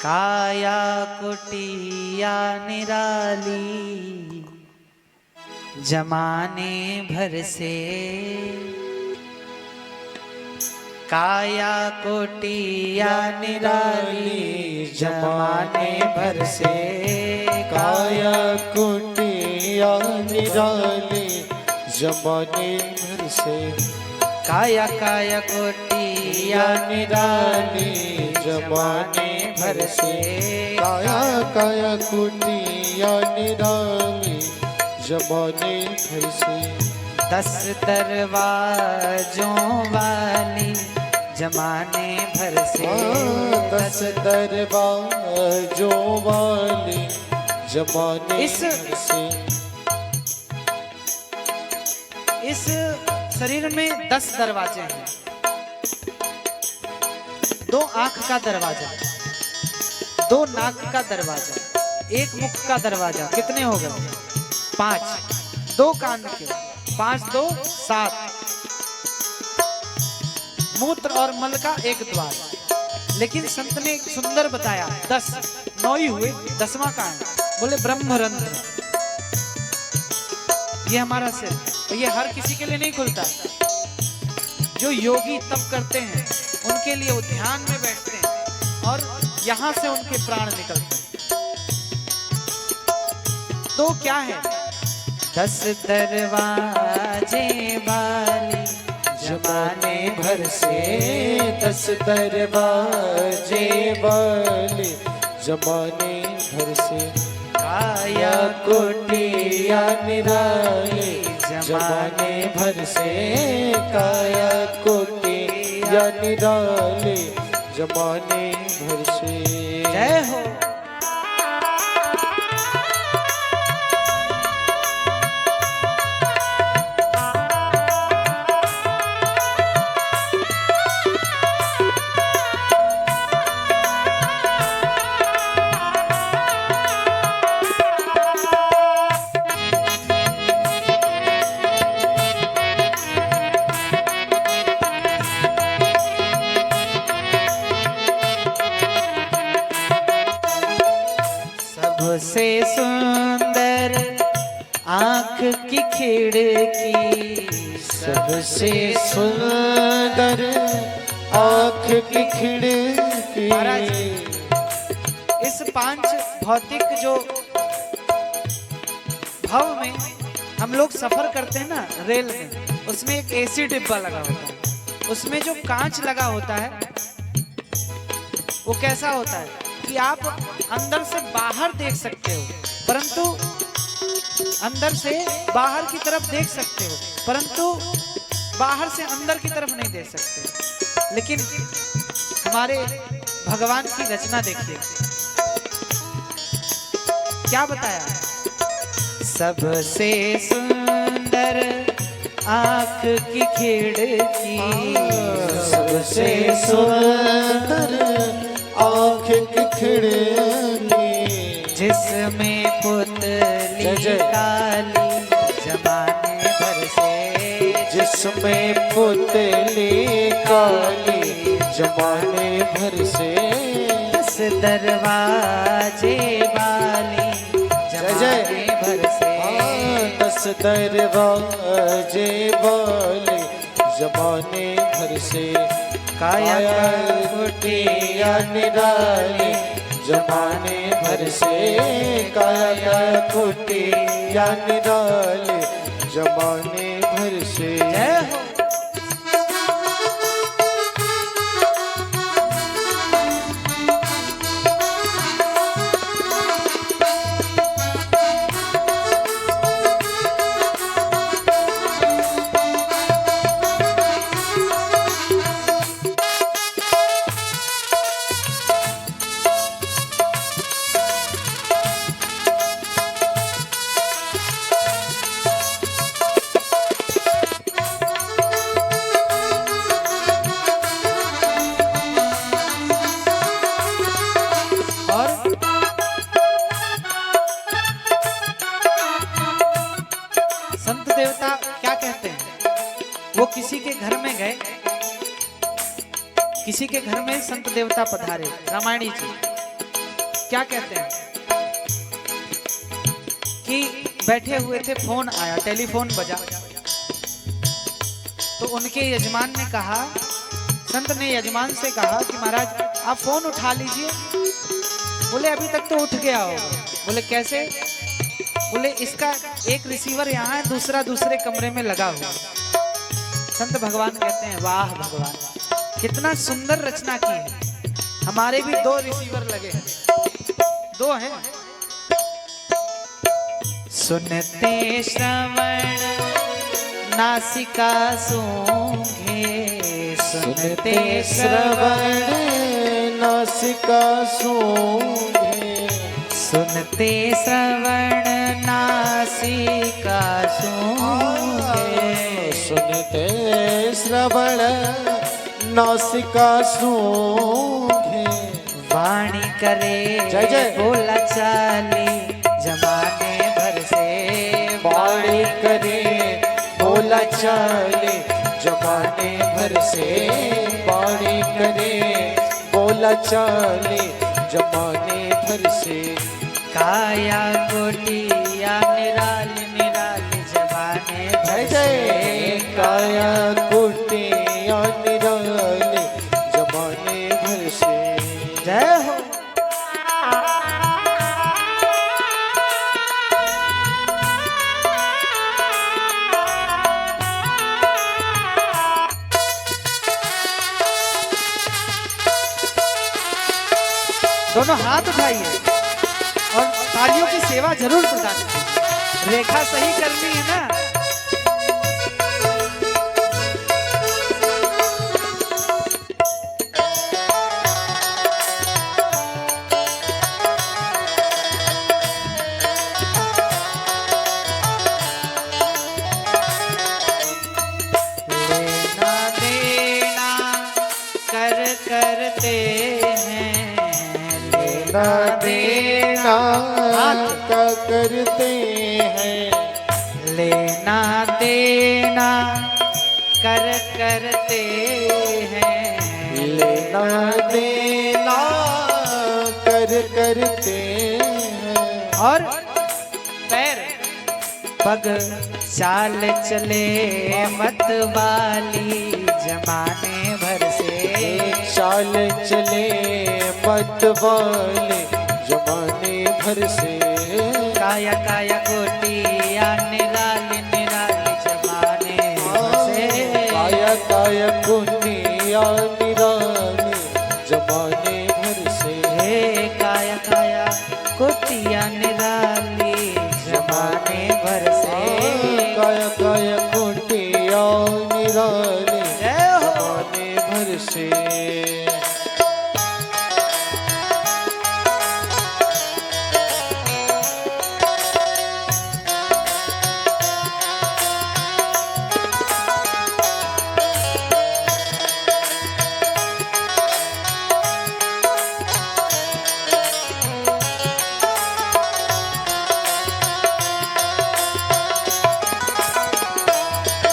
काया कुटिया निराली जमाने भर से, काया कुटिया निराली जमाने भर से, काया कुटिया निराली जमाने भर से, काया काया कुटिया निराली जमाने भर से, काया काया कुटिया निराली जमाने भर से, 10 दरवाजों वाली जमाने भर से, 10 दरवाजों वाली जमाने भर से। इस शरीर में 10 दरवाजे हैं। 2 आंख का दरवाजा, 2 नाक का दरवाजा, 1 मुख का दरवाजा, कितने हो गए? 5। 2 कान के, 5 2 7। मूत्र और मल का 1 द्वार। लेकिन संत ने सुंदर बताया 10, 9 ही हुए, 10वां कहाँ है? बोले ब्रह्मरंध्र। ये हमारा सिर, तो ये हर किसी के लिए नहीं खुलता। जो योगी तप करते हैं उनके लिए, वो ध्यान में बैठते हैं और यहां से उनके प्राण निकलते हैं। तो क्या है? 10 दरवाजे वाली जमाने भर से, 10 दरवाजे वाली जमाने भर से, काया कुटिया निराली जमाने भर से, काया कुटिया निराली जमाने भर से। जय हो। सबसे सुंदर आंख की खिड़की, सबसे सुंदर आंख की खिड़की। इस 5 भौतिक जो भव में हम लोग सफर करते हैं ना रेल में, उसमें एक एसी डिब्बा लगा होता है। उसमें जो कांच लगा होता है वो कैसा होता है कि आप अंदर से बाहर देख सकते हो, परंतु अंदर से बाहर की तरफ देख सकते हो, परंतु बाहर से अंदर की तरफ नहीं देख सकते। लेकिन हमारे भगवान की रचना देखिए, क्या बताया? सबसे सुंदर आंख की खिड़की, सबसे सुंदर आंख की खिड़की, जिसमें पुतली काली जमाने भर से, जिसमें पुतली काली जमाने भर से, 10 दरवाजे वाली जमाने भर से, 10 दरवाजे वाली जमाने भर से, काया कुटिया निराली जमाने भर से, काया कुटिया निराली जमाने भर से। जय हो। वो किसी के घर में गए, किसी के घर में संत देवता पधारे, रामायणी जी। क्या कहते हैं कि बैठे हुए थे, फोन आया, टेलीफोन बजा, तो उनके यजमान ने कहा, संत ने यजमान से कहा कि महाराज आप फोन उठा लीजिए। बोले अभी तक तो उठ गया होगा। बोले कैसे? बोले इसका एक रिसीवर यहाँ है, दूसरा दूसरे कमरे में लगा हुआ। संत भगवान कहते हैं वाह भगवान, कितना सुंदर रचना की है। हमारे भी 2 रिसीवर लगे हैं, 2 हैं। सुनते श्रवण नासिका सूंघे, सुनते श्रवण नासिका सूंघे, सुनते श्रवण नासिका सूंघे, सुनते श्रवण नासिका सूंघे, वाणी करे जय जय बोला चाली जमाने भर से, वाणी करे बोला चाले जमाने भर से, वाणी करे बोला चाले जमाने भर से, काया कोटिया निराली निराली जमाने भर से, काया कोटिया निराली जमाने भर से। जय हो। दोनों हाथ उठाइए और तालियों की सेवा जरूर प्रदान कीजिए। रेखा सही करनी है ना। लेना देना कर करते हैं, लेना देना का करते हैं, लेना देना कर करते हैं, लेना देना कर करते हैं, और पैर पग चाल चले मत वाली जमाने भर से, चाल चले मत वाले जमाने भर से, काया काया कोटिया निराली निराली जमाने भर से, काया काया कोटिया निराली जमाने भर से, हे काया काया कोटिया निराली जमाने भर से, काया काया कोटिया निराली जय हो। जमाने भर से।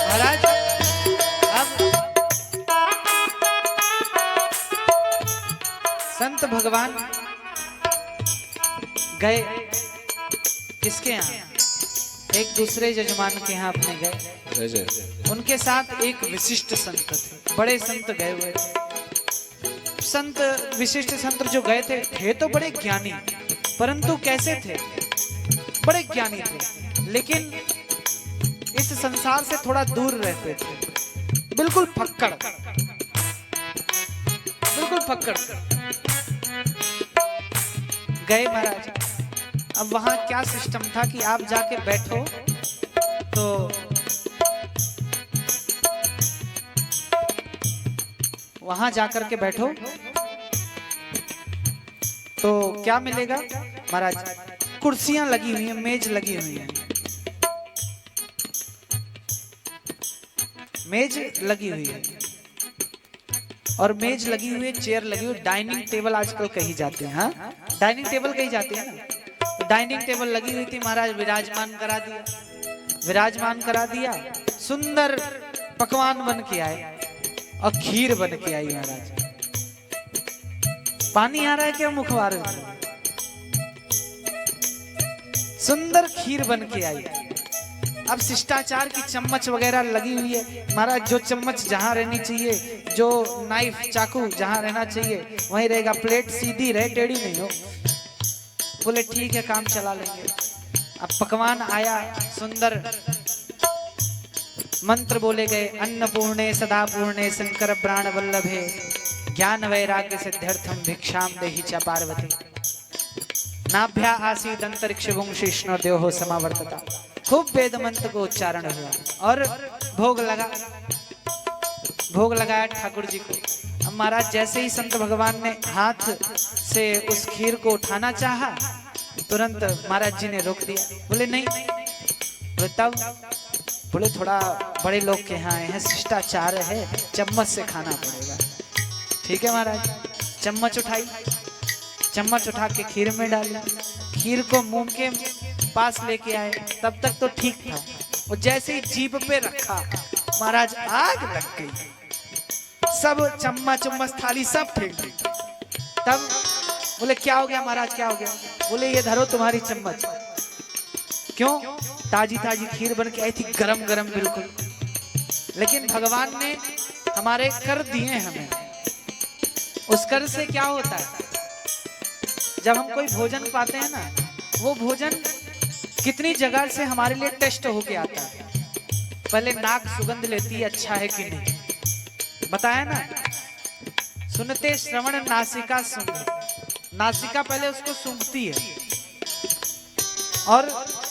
महाराज अब संत भगवान गए किसके यहाँ? एक दूसरे यजमान के यहाँ अपने गए। उनके साथ एक विशिष्ट संत थे, बड़े संत गए हुए थे। संत विशिष्ट संत जो गए थे तो बड़े ज्ञानी, परंतु कैसे थे? बड़े ज्ञानी थे, लेकिन इस संसार से थोड़ा दूर रहते थे। बिल्कुल फक्कड़, बिल्कुल फक्कड़ गए महाराज। अब वहां क्या सिस्टम था कि आप जाके बैठो तो वहां जाकर के बैठो तो क्या मिलेगा महाराज? कुर्सियां लगी हुई हैं, मेज लगी हुई है, मेज लगी हुई है और मेज लगी हुई है, चेयर लगी हुई, डाइनिंग टेबल आजकल कही जाते हैं। हाँ, डाइनिंग टेबल कही जाती है ना। तो डाइनिंग टेबल लगी हुई थी महाराज, विराजमान करा दिया, विराजमान करा दिया। सुंदर पकवान बन के आए और खीर बन के आई महाराज। पानी आ रहा है क्या मुखवारे में? सुंदर खीर बन के आई। अब शिष्टाचार की चम्मच वगैरह लगी हुई है महाराज। जो चम्मच जहां रहनी चाहिए, जो नाइफ चाकू जहां रहना चाहिए वहीं रहेगा। प्लेट सीधी रहे, टेढ़ी नहीं हो। बोले ठीक है, काम चला लेंगे। अब पकवान आया सुंदर, मंत्र बोले गए। अन्नपूर्णे सदा पूर्णे शंकर प्राण वल्लभे ज्ञान वैराग्य सिद्ध्यर्थम भिक्षाम देहि च पार्वती नाभ्या आसीद अंतरिक्ष गुम शिष्णु देहो समावर्तता। खूब वेद मंत्र को उच्चारण हुआ और भोग लगा। भोग लगाया ठाकुर जी को। अब महाराज जैसे ही संत भगवान ने हाथ से उस खीर को उठाना चाहा, तुरंत महाराज जी ने रोक दिया। बोले नहीं। बोले तब? बोले थोड़ा बड़े लोग के यहाँ आए हैं, शिष्टाचार है, चम्मच से खाना पड़ेगा। ठीक है महाराज। चम्मच उठाई, चम्मच उठा के खीर में डाली। खीर को मुंह के पास लेके आए, तब तक तो ठीक था। और जैसे ही जीभ पे रखा महाराज आग लग गई। सब चम्मच चम्मच थाली सब फेंक दी। तब बोले क्या हो गया महाराज, क्या हो गया? बोले ये धरो तुम्हारी चम्मच। क्यों? ताजी ताजी खीर बन के आई थी, गरम गरम बिल्कुल। लेकिन भगवान ने हमारे कर दिए हमें। उस कर से क्या होता है, जब हम कोई भोजन पाते हैं ना, वो भोजन कितनी जगह से हमारे लिए टेस्ट होके आता है। पहले नाक सुगंध लेती है अच्छा है कि नहीं, बताया ना। सुनते श्रवण नासिका सूंघे। नासिका पहले उसको सूंघती है और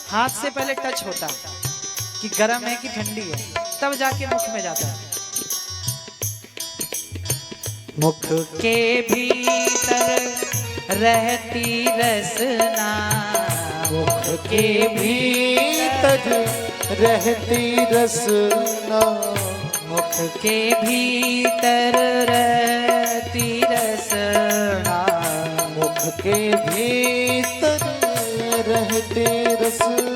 हाथ से पहले टच होता है कि गर्म है कि ठंडी है, तब जाके मुख में जाता है। मुख के भीतर रहती रसना, मुख के भीतर रहती रसना, मुख के भीतर रहती रसना, मुख के भीतर रहते रसना।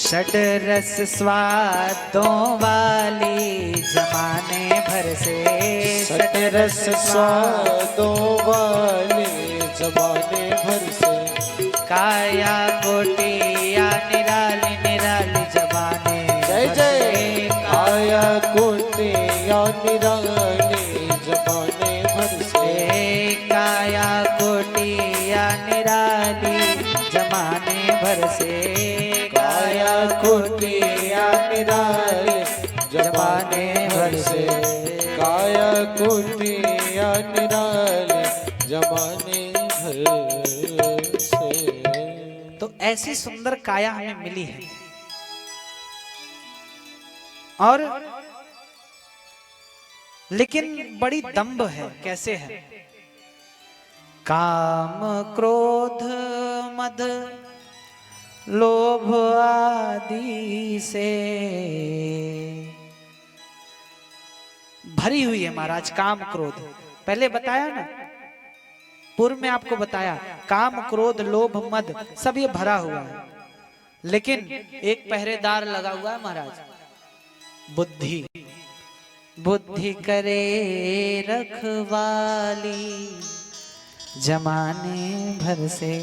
षड रस स्वादों वाली जमाने भर से, षड रस स्वादों वाले जमाने भर से, काया कोटिया निराली निराली जमाने जय जय। काया कोटिया निराली जमाने भर से, काया कोटिया निराली जमाने भर से, काया कोटिया निराली जमाने भर से, काया कोटिया निराली जमाने भर से। तो ऐसी सुंदर काया हमें मिली है। और लेकिन बड़ी दंभ है। कैसे है? काम क्रोध मद लोभ आदि से भरी हुई है महाराज। काम क्रोध पहले बताया ना, पूर्व में आपको बताया, काम क्रोध लोभ मद सब ये भरा हुआ है। लेकिन एक पहरेदार लगा हुआ है महाराज, बुद्धि। बुद्धि करे रखवाली जमाने भर से।